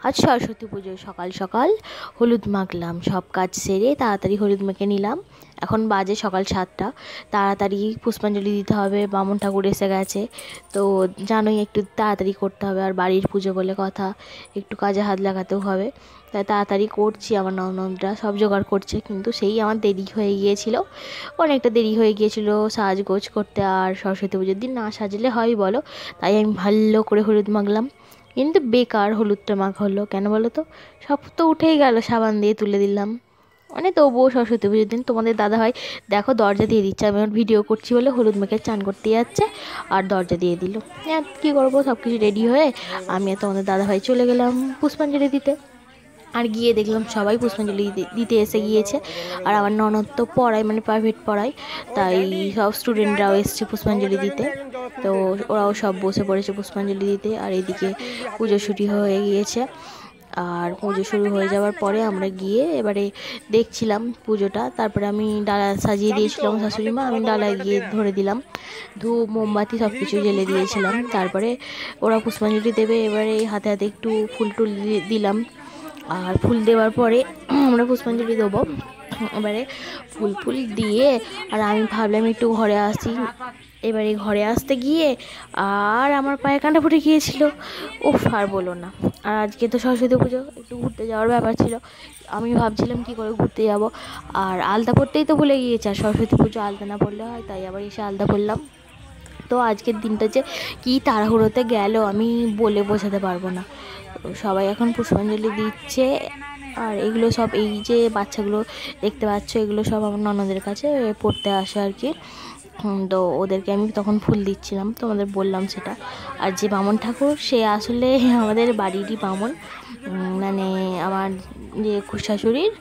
আজ সরস্বতী পুজো সকাল সকাল হলুদ মাখলাম, সব কাজ সেরে তাড়াতাড়ি হলুদ মেখে নিলাম। এখন বাজে সকাল 7টা। তাড়াতাড়ি পুষ্পাঞ্জলি দিতে হবে, বামুন ঠাকুর এসে গেছে। তো জানোই একটু তাড়াতাড়ি করতে হবে, আর বাড়ির পুজো বলে কথা, একটু কাজে হাত লাগাতেও হবে। তাই তাড়াতাড়ি করছি, আমার ননদরা সব জোগাড় করছে, কিন্তু সেই আমার দেরি হয়ে গিয়েছিল, অনেকটা দেরি হয়ে গিয়েছিল সাজগোজ করতে। আর সরস্বতী পুজোর দিন না সাজলে হয় বলো? তাই আমি ভালো করে হলুদ মাখলাম, কিন্তু বেকার হলুদটা মাখা হলো কেন বলো তো? সব তো উঠেই গেল, সাবান দিয়ে তুলে দিলাম। মানে তবুও সরস্বতী পুজোর দিন তোমাদের দাদা ভাই দেখো দরজা দিয়ে দিচ্ছে, আমি ওর ভিডিও করছি বলে হলুদ মেখে চান করতে যাচ্ছে আর দরজা দিয়ে দিল। হ্যাঁ, কী করবো, সব কিছু রেডি হয়ে আমি আর তোমাদের দাদা ভাই চলে গেলাম পুষ্পাঞ্জলি দিতে। আর গিয়ে দেখলাম সবাই পুষ্পাঞ্জলি দিতে এসে গিয়েছে। আর আমার ননদ তো পড়ায়, মানে প্রাইভেট পড়ায়, তাই সব স্টুডেন্টরাও এসছে পুষ্পাঞ্জলি দিতে। তো ওরাও সব বসে পড়েছে পুষ্পাঞ্জলি দিতে। আর এদিকে পুজো শুরু হয়ে গিয়েছে। আর পুজো শুরু হয়ে যাওয়ার পরে আমরা গিয়ে এবারে দেখছিলাম পুজোটা। তারপরে আমি ডালা সাজিয়ে দিয়েছিলাম শাশুড়ি মা, আমি ডালায় গিয়ে ধরে দিলাম, ধূপ মোমবাতি সব কিছু জ্বেলে দিয়েছিলাম। তারপরে ওরা পুষ্পাঞ্জলি দেবে, এবারে হাতে হাতে একটু ফুল টুল দিলাম। আর ফুল দেওয়ার পরে আমরা পুষ্পাঞ্জলি দেবো। এবারে ফুল ফুল দিয়ে আর আমি ভাবলাম একটু ঘরে আসি। এবারে ঘরে আসতে গিয়ে আর আমার পায়ে কাঁটা ফুটে গিয়েছিল। উফ, আর বলো না। আর আজকে তো সরস্বতী পুজো, একটু ঘুরতে যাওয়ার ব্যাপার ছিল। আমি ভাবছিলাম কি করে ঘুরতে যাব, আর আলতা পরতেই তো ভুলে গিয়েছি। আর সরস্বতী পুজো আলতা না পরলে হয়, তাই আবার এসে আলতা পরলাম। তো আজকের দিনটা যে কী তাড়াহুড়োতে গেল আমি বলে বোঝাতে পারবো না। তো সবাই এখন পুষ্পাঞ্জলি দিচ্ছে। আর এগুলো সব, এই যে বাচ্চাগুলো দেখতে পাচ্ছ, এগুলো সব আমার ননদের কাছে পড়তে আসে আর কি। তো ওদেরকে আমি তখন ফুল দিচ্ছিলাম, তোমাদের বললাম সেটা। আর যে বামুন ঠাকুর, সে আসলে আমাদের বাড়িরই বামুন, মানে আমার যে শাশুড়ির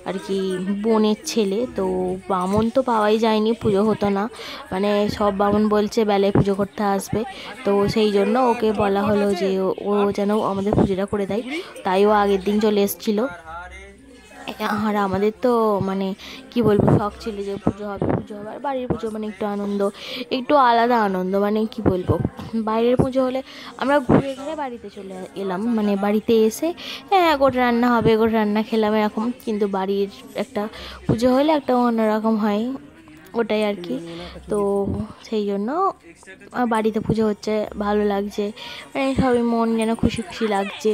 আর কি বোনের ছেলে। তো বামুন তো পাওয়াই যায়নি, পুজো হতো না, মানে সব বামুন বলছে বেলায় পুজো করতে আসবে। তো সেই জন্য ওকে বলা হলো যে ও যেন আমাদের পুজোটা করে দেয়। তাই ও আগের দিন চলে এসেছিলো। আর আমাদের তো মানে কি বলবো, শখ ছিল যে পুজো হবে পুজো হবে। আর বাড়ির পুজো মানে একটু আনন্দ, একটু আলাদা আনন্দ, মানে কি বলবো। বাইরের পুজো হলে আমরা ঘুরে ঘুরে বাড়িতে চলে এলাম, মানে বাড়িতে এসে হ্যাঁ গোটা রান্না হবে, গোটা রান্না খেলাম এরকম। কিন্তু বাড়ির একটা পুজো হলে একটা অন্যরকম হয়, ওটাই আর কি। তো সেই জন্য বাড়িতে পুজো হচ্ছে, ভালো লাগছে, মানে সবই মন যেন খুশি খুশি লাগছে।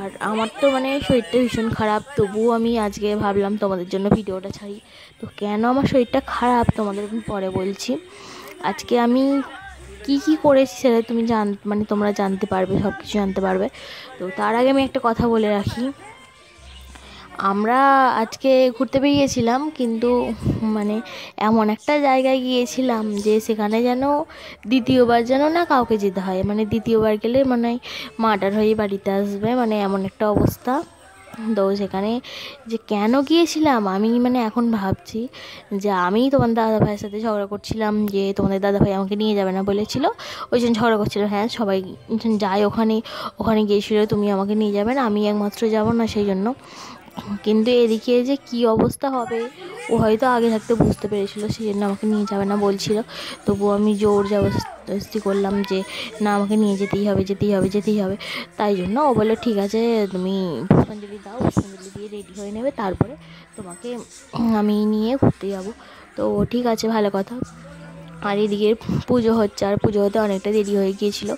আর আমার তো মানে শরীরটা ভীষণ খারাপ, তবুও আমি আজকে ভাবলাম তোমাদের জন্য ভিডিওটা ছাড়ি। তো কেন আমার শরীরটা খারাপ তোমাদের আমি পরে বলছি। আজকে আমি কি কি করেছি সেটা তুমি মানে তোমরা জানতে পারবে, সব কিছু জানতে পারবে। তো তার আগে আমি একটা কথা বলে রাখি, আমরা আজকে ঘুরতে বেরিয়েছিলাম, কিন্তু মানে এমন একটা জায়গায় গিয়েছিলাম যে সেখানে যেন দ্বিতীয়বার যেন না কাউকে যেতে হয়, মানে দ্বিতীয়বার গেলে মনে হয় মার্ডার হয়ে বাড়িতে আসবে, মানে এমন একটা অবস্থা। তো সেখানে যে কেন গিয়েছিলাম আমি মানে এখন ভাবছি যে আমি তোমাদের দাদাভাইয়ের সাথে ঝগড়া করছিলাম, যে তোমাদের দাদাভাই আমাকে নিয়ে যাবে না বলেছিল, ওই জন্য ঝগড়া করছিল। হ্যাঁ, সবাই যায় ওখানে, ওখানে গিয়েছিল, তুমি আমাকে নিয়ে যাবে না, আমি একমাত্র যাব না, সেই জন্য। কিন্তু এদিকে যে কি অবস্থা হবে ও হয়তো আগে থাকতে বুঝতে পেরেছিল, সেই জন্য আমাকে নিয়ে যাবে না বলছিল। তবুও আমি জোর জবরদস্তি করলাম যে না, আমাকে নিয়ে যেতেই হবে, যেতেই হবে, যেতেই হবে। তাই জন্য ও বললো ঠিক আছে, তুমি পুষ্পাঞ্জলি দাও, পুষ্পাঞ্জলি দিয়ে রেডি হয়ে নেবে, তারপরে তোমাকে আমি নিয়ে ঘুরতে যাবো। তো ঠিক আছে, ভালো কথা। আর এদিকে পুজো হচ্ছে, আর পুজো হতে অনেকটা দেরি হয়ে গিয়েছিলো।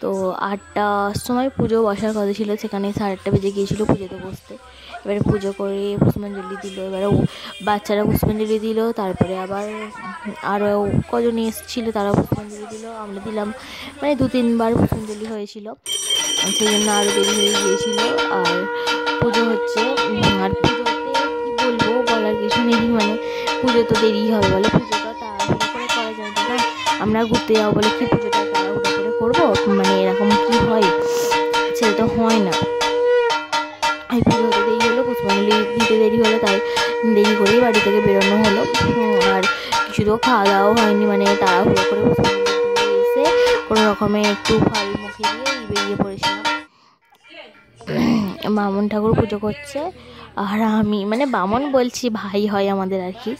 তো 8টার সময় পুজো বসার কথা ছিল, সেখানে 8:30 বেজে গিয়েছিলো পুজোতে বসতে। এবারে পুজো করে পুষ্পাঞ্জলি দিল, এবারে বাচ্চারা পুষ্পাঞ্জলি দিল, তারপরে আবার আরও কজন এসেছিলো তারা পুষ্পাঞ্জলি দিল, আমরা দিলাম, মানে 2-3বার পুষ্পাঞ্জলি হয়েছিল, সেই জন্য আরও দেরি হয়ে গিয়েছিলো। আর পুজো হচ্ছে, আর পুজোতে কী বলবো, বলার কিছু নেই, মানে পুজো তো দেরি হবে বলে, পুজোটা তাড়াহুড়ো করে করা যায় না। আমরা ঘুরতে যাবো বলে কি পুজোটা তাড়াহুড়ো করে করবো, মানে এরকম কি হয়, সেটা তো হয় না। এই পুজো হতে দেরি হলো, পুষ্পাঞ্জলি দিতে দেরি হলো, তাই দেরি করেই বাড়ি থেকে বেরোনো হলো। আর কিছু তো খাওয়া দাওয়াও হয়নি, মানে তাড়াহুড়ো করে পুষ্পাঞ্জলি দিয়ে এসে কোনো রকমে একটু ফল মুখে দিয়ে বেরিয়ে পড়েছিলাম। বামুন ঠাকুর পুজো করছে। আর আমি মানে বামুন বলছি, ভাই হয় আমাদের আর কি।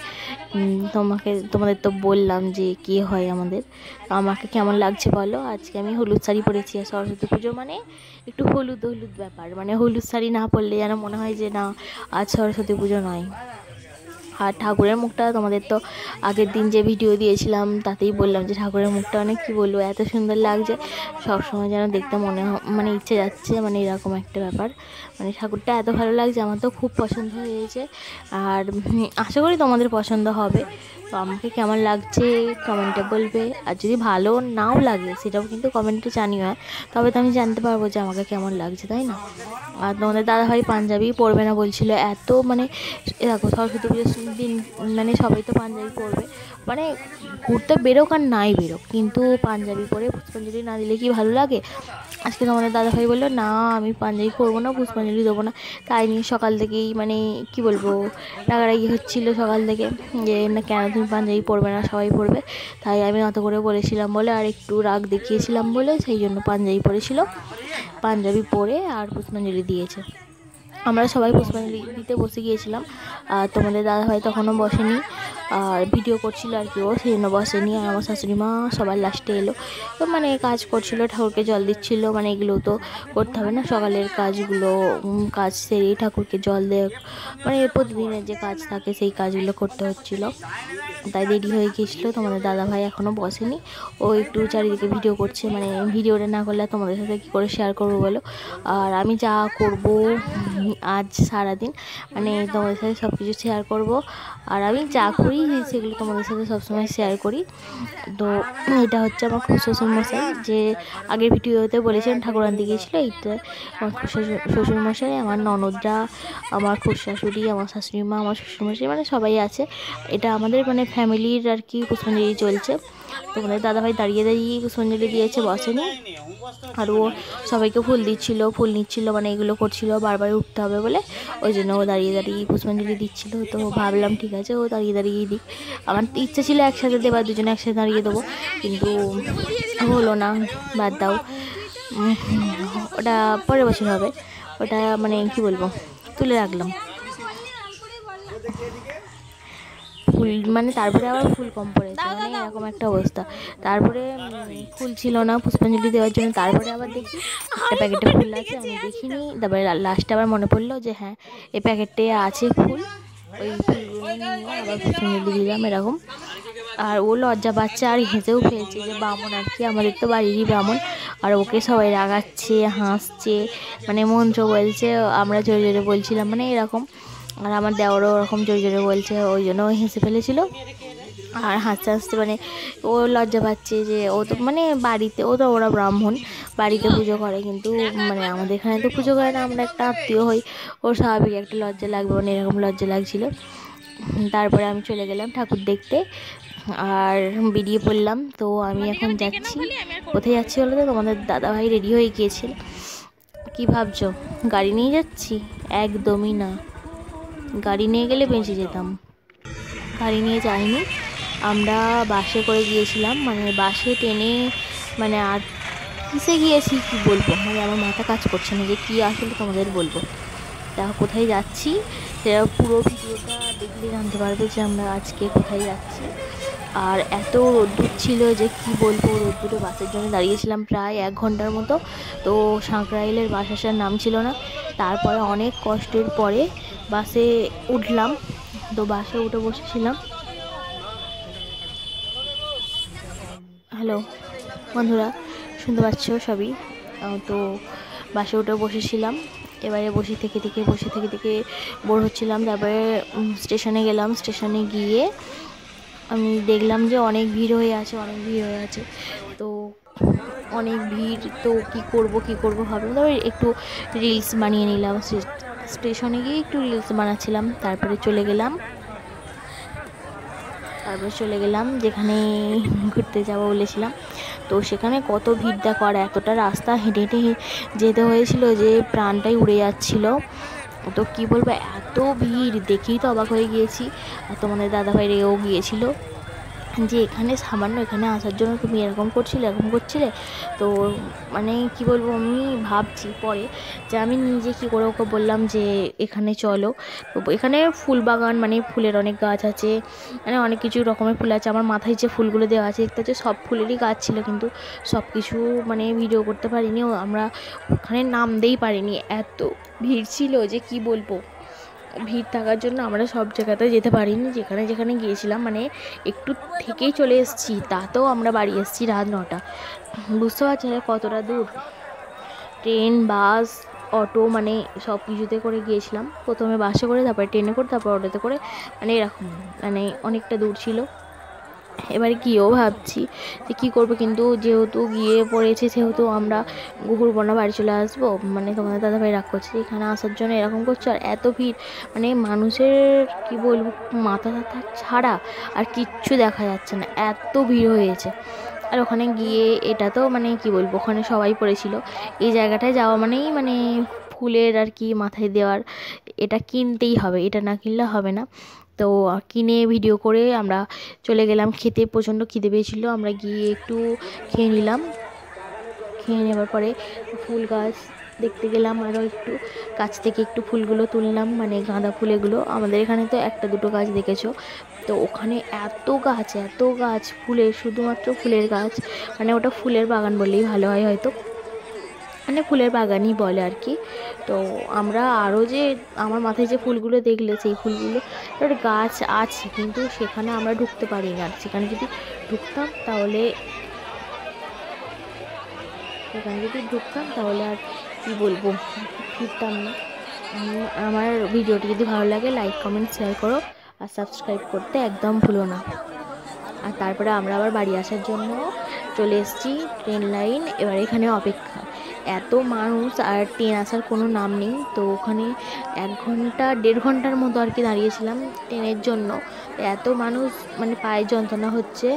তোমাদের তো বললাম যে কে হয় আমাদের। আমাকে কেমন লাগছে বলো। আজকে আমি হলুদ শাড়ি পরেছি। আর সরস্বতী পুজো মানে একটু হলুদ হলুদ ব্যাপার, মানে হলুদ শাড়ি না পরলে যেন মনে হয় যে না, আজ সরস্বতী পুজো নয়। আর ঠাকুরের মুখটা তোমাদের তো আগের দিন যে ভিডিও দিয়েছিলাম তাতেই বললাম যে ঠাকুরের মুখটা অনেক কী বলবো, এত সুন্দর লাগছে। সবসময় যেন দেখতে মানে ইচ্ছে যাচ্ছে, মানে এরকম একটা ব্যাপার। মানে ঠাকুরটা এত ভালো লাগছে, আমার তো খুব পছন্দ হয়েছে। আর আশা করি তোমাদের পছন্দ হবে। তো আমাকে কেমন লাগছে কমেন্টে বলবে। আর যদি ভালো নাও লাগে সেটাও কিন্তু কমেন্টে জানিও, তবে তো আমি জানতে পারবো যে আমাকে কেমন লাগছে, তাই না? আর তোমাদের দাদাভাই পাঞ্জাবি পরবে না বলছিল, এত মানে দেখো সরস্বতী পুজোর দিন মানে সবাই তো পাঞ্জাবি পরবে, মানে ঘুরতে বেরোক আর নাই বেরোক, কিন্তু পাঞ্জাবি পরে পুষ্পাঞ্জলি না দিলে কি ভালো লাগে? আজকে তোমাদের দাদাভাই বললো না আমি পাঞ্জাবি পরবো না, পুষ্পাঞ্জলি দেবো না। তাই নিয়ে সকাল থেকেই মানে কি বলবো, রাগারাগি হচ্ছিলো সকাল থেকে যে না কেন তুমি পাঞ্জাবি পরবে না, সবাই পরবে। তাই আমি অত করে বলেছিলাম বলে আর একটু রাগ দেখিয়েছিলাম বলে সেই জন্য পাঞ্জাবি পরেছিল। পাঞ্জাবি পরে আর পুষ্পাঞ্জলি দিয়েছে। আমরা সবাই পুষ্পাঞ্জলি দিতে বসে গিয়েছিলাম। আর তোমাদের দাদাভাই তখনও বসেনি, আর ভিডিও করছিল আর কি, ও সেই জন্য বসেনি। আর আমার শাশুড়ি মা সবার লাস্টে এলো, তো মানে কাজ করছিল, ঠাকুরকে জল দিচ্ছিল, মানে এগুলো তো করতে হবে না, সকালের কাজগুলো কাজ সেরে ঠাকুরকে জল দেয়, মানে প্রতিদিনের যে কাজ থাকে সেই কাজগুলো করতে হচ্ছিলো। তাই দেরি হয়ে গিয়েছিলো। তোমাদের দাদাভাই এখনও বসেনি, ও একটু চারিদিকে ভিডিও করছে, মানে ভিডিওটা না করলে তোমাদের সাথে কী করে শেয়ার করবো বলো। আর আমি যা করব আজ সারাদিন মানে তোমাদের সাথে সব কিছু শেয়ার করব। আর আমি যা করি সেগুলো তোমাদের সাথে সবসময় শেয়ার করি। তো এটা হচ্ছে আমার খুব শ্বশুরমশাই, যে আগের ভিডিওতে বলেছিলাম ঠাকুর আনতে গিয়েছিলো, এইটা আমার খুব শ্বশুরমশাই, আমার ননদরা, আমার খুব শাশুড়ি, আমার শাশুড়ি মা, আমার শ্বশুরমশাই, মানে সবাই আছে। এটা আমাদের মানে ফ্যামিলির আর কি পুষ্পাঞ্জলি চলছে। তোমাদের দাদাভাই দাঁড়িয়ে দাঁড়িয়ে পুষ্পাঞ্জলি দিয়েছে, বসেনি। আর ও সবাইকে ফুল দিচ্ছিলো, ফুল নিচ্ছিলো, মানে এগুলো করছিলো, বারবার উঠতে হবে বলে ওই জন্য ও দাঁড়িয়ে দাঁড়িয়ে পুষ্পাঞ্জলি দিচ্ছিলো। তো ভাবলাম ঠিক আছে ও দাঁড়িয়ে দাঁড়িয়েই দিক, আমার ইচ্ছা ছিল একসাথে দেবার, দুজনে একসাথে দাঁড়িয়ে দেবো, কিন্তু হলো না, বাদ দাও। ওটা পরের বছর হবে, ওটা মানে কি বলবো, তুলে রাখলাম ফুল, মানে তারপরে আবার ফুল কম পড়েছে, মানে এরকম একটা অবস্থা। তারপরে ফুল ছিল না পুষ্পাঞ্জলি দেওয়ার জন্য, তারপরে আবার দেখি একটা প্যাকেটে ফুল আছে, আমি দেখিনি। তারপরে লাস্টে আবার মনে পড়লো যে হ্যাঁ এই প্যাকেটে আছে ফুল, ওই ফুলগুলো নিয়ে আবার পুষ্পাঞ্জলি দিলাম এরকম। আর ও লজ্জা পাচ্ছে আর হেসেও ফেলছে, যে ব্রাহ্মণ আর কি, আমাদের তো বাড়িরই ব্রাহ্মণ। আর ওকে সবাই রাগাচ্ছে, হাসছে, মানে মন্ত্র বলছে, আমরা জোরে জোরে বলছিলাম, মানে এরকম। আর আমার দেওরও ওরকম জোরে জোরে বলছে, ওই জন্য ও হেসে ফেলেছিল। আর হাসতে হাসতে মানে ও লজ্জা পাচ্ছে যে ও তো মানে বাড়িতে, ও তো ওরা ব্রাহ্মণ বাড়িতে পুজো করে, কিন্তু মানে আমাদের এখানে তো পুজো করে না, আমরা একটা আত্মীয় হই, ওর স্বাভাবিক একটা লজ্জা লাগবে, মানে এরকম লজ্জা লাগছিলো। তারপরে আমি চলে গেলাম ঠাকুর দেখতে আর বেরিয়ে পড়লাম। তো আমি এখন যাচ্ছি, কোথায় যাচ্ছি বলো তো, তোমাদের দাদাভাই রেডি হয়ে গিয়েছিল। কি ভাবছো গাড়ি নিয়ে যাচ্ছি? একদমই না, গাড়ি নিয়ে গেলে বেঁচে যেতাম। গাড়ি নিয়ে যাইনি, আমরা বাসে করে গিয়েছিলাম, মানে বাসে ট্রেনে, মানে আর কিসে গিয়েছি কি বলবো, মানে আমার মাথা কাজ করছে না যে কী আসলে তোমাদের বলবো। দেখো কোথায় যাচ্ছি, সেটা পুরো ভিডিওটা দেখলে জানতে পারবে যে আমরা আজকে কোথায় যাচ্ছি। আর এত রোদ্দুর ছিল যে কি বলবো, রোদ্দুরে বাসের জন্য দাঁড়িয়েছিলাম প্রায় 1 ঘন্টার মতো। তো সাঁকরাইলের বাস আসার নাম ছিল না, তারপরে অনেক কষ্টের পরে বাসে উঠলাম। তো বাসে উঠে বসেছিলাম। হ্যালো বন্ধুরা, শুনতে পাচ্ছ সবই? তো বাসে উঠে বসেছিলাম, এবারে বসে থেকে বোর হচ্ছিলাম। তারপরে স্টেশনে গেলাম, স্টেশনে গিয়ে আমি দেখলাম যে অনেক ভিড় হয়ে আছে, তো অনেক ভিড়, তো কী করব ভাবলাম, তারপরে একটু রিলস বানিয়ে নিলাম। স্টেশনে গিয়ে একটু রিলস বানাচ্ছিলাম। তারপরে চলে গেলাম যেখানে ঘুরতে যাব বলেছিলাম। তো সেখানে কত ভিড় দেখো, আর এতটা রাস্তা হেঁটে হেঁটে যেতে হয়েছিল যে প্রাণটাই উড়ে যাচ্ছিল। তো কী বলবো, এত ভিড় দেখেই তো অবাক হয়ে গিয়েছি। আর তোমাদের দাদাভাই রেগেও গিয়েছিল যে এখানে সামান্য এখানে আসার জন্য তুমি এরকম করছিলে। তো মানে কি বলবো, আমি ভাবছি পরে যে আমি নিজে কি করে ওকে বললাম যে এখানে চলো। তো এখানে ফুল বাগান, মানে ফুলের অনেক গাছ আছে, মানে অনেক কিছু রকমের ফুল আছে। আমার মাথায় যে ফুলগুলো দেওয়া আছে দেখতে হচ্ছে সব ফুলেরই গাছ ছিল, কিন্তু সব কিছু মানে ভিডিও করতে পারিনি। আমরা ওখানে নামতেই পারিনি, এত ভিড় ছিল যে কি বলবো। ভিড় থাকার জন্য আমরা সব জায়গাতে যেতে পারিনি, যেখানে যেখানে গিয়েছিলাম মানে একটু থেকেই চলে এসেছি। তাতেও আমরা বাড়ি এসেছি রাত 9টা। বুঝতে পারছি না কতটা দূর। ট্রেন, বাস, অটো মানে সব কিছুতে করে গিয়েছিলাম। প্রথমে বাসে করে, তারপরে ট্রেনে করে, তারপর অটোতে করে, মানে এরকম মানে অনেকটা দূর ছিল। এবারে গিয়েও ভাবছি যে কী করবো, কিন্তু যেহেতু গিয়ে পড়েছি সেহেতু আমরা ঘুরবো না, বাড়ি চলে আসবো। মানে তোমাদের দাদাভাই রাগ করছে এখানে আসার জন্য এরকম করছো, আর এত ভিড়, মানে মানুষের কি বলবো, মাথা ব্যথা ছাড়া আর কিচ্ছু দেখা যাচ্ছে না, এত ভিড় হয়েছে। আর ওখানে গিয়ে এটা তো মানে কি বলবো, ওখানে সবাই পড়েছিল। এই জায়গাটায় যাওয়া মানেই মানে ফুলের আর কি মাথায় দেওয়ার, এটা কিনতেই হবে, এটা না কিনলে হবে না। তো কিনে ভিডিও করে আমরা চলে গেলাম খেতে। প্রচণ্ড খিদে পেয়েছিলো, আমরা গিয়ে একটু খেয়ে নিলাম। খেয়ে নেবার পরে ফুল গাছ দেখতে গেলাম, আরও একটু গাছ থেকে একটু ফুলগুলো তুললাম, মানে গাঁদা ফুল এগুলো। আমাদের এখানে তো একটা দুটো গাছ দেখেছো, তো ওখানে এত গাছ ফুলের, শুধুমাত্র ফুলের গাছ, মানে ওটা ফুলের বাগান বললেই ভালো হয় হয়তো, মানে ফুলের বাগানই বলে আর কি। তো আমরা আরও যে আমার মাথায় যে ফুলগুলো দেখলে, সেই ফুলগুলো গাছ আছে, কিন্তু সেখানে আমরা ঢুকতে পারি না। সেখানে যদি ঢুকতাম তাহলে আর কি বলবো, ফিরতাম না। আমার ভিডিওটি যদি ভালো লাগে লাইক, কমেন্ট, শেয়ার করো, আর সাবস্ক্রাইব করতে একদম ভুলো না। আর তারপরে আমরা আবার বাড়ি আসার জন্য চলে এসেছি, ট্রেন লাইন এবার এখানে অপেক্ষা। এত মানুষ, আর ট্রেন আসার কোনো নাম নেই। তো ওখানে 1-1.5 ঘন্টার মতো আর কি দাঁড়িয়েছিলাম ট্রেনের জন্য। এত মানুষ, মানে পায়ের যন্ত্রণা হচ্ছে,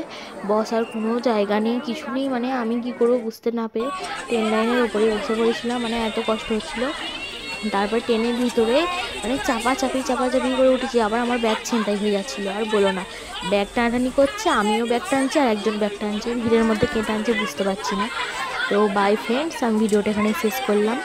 বসার কোনো জায়গা নেই, কিছু নেই। মানে আমি কি করবো বুঝতে না পেরে ট্রেন লাইনের উপরে বসে পড়েছিলাম, মানে এত কষ্ট হচ্ছিলো। তারপর ট্রেনের ভিতরে মানে চাপাচাপি করে উঠেছি, আবার আমার ব্যাগ ছিনতাই হয়ে যাচ্ছিলো, আর বলো না। ব্যাগ টানাটানি করছে, আমিও ব্যাগ টানছি, আর একজন ব্যাগ টানছে। ভিড়ের মধ্যে কে টানছে বুঝতে পারছি না। তো বাই ফ্রেন্ডস, আমি ভিডিওটা এখানে শেষ করলাম।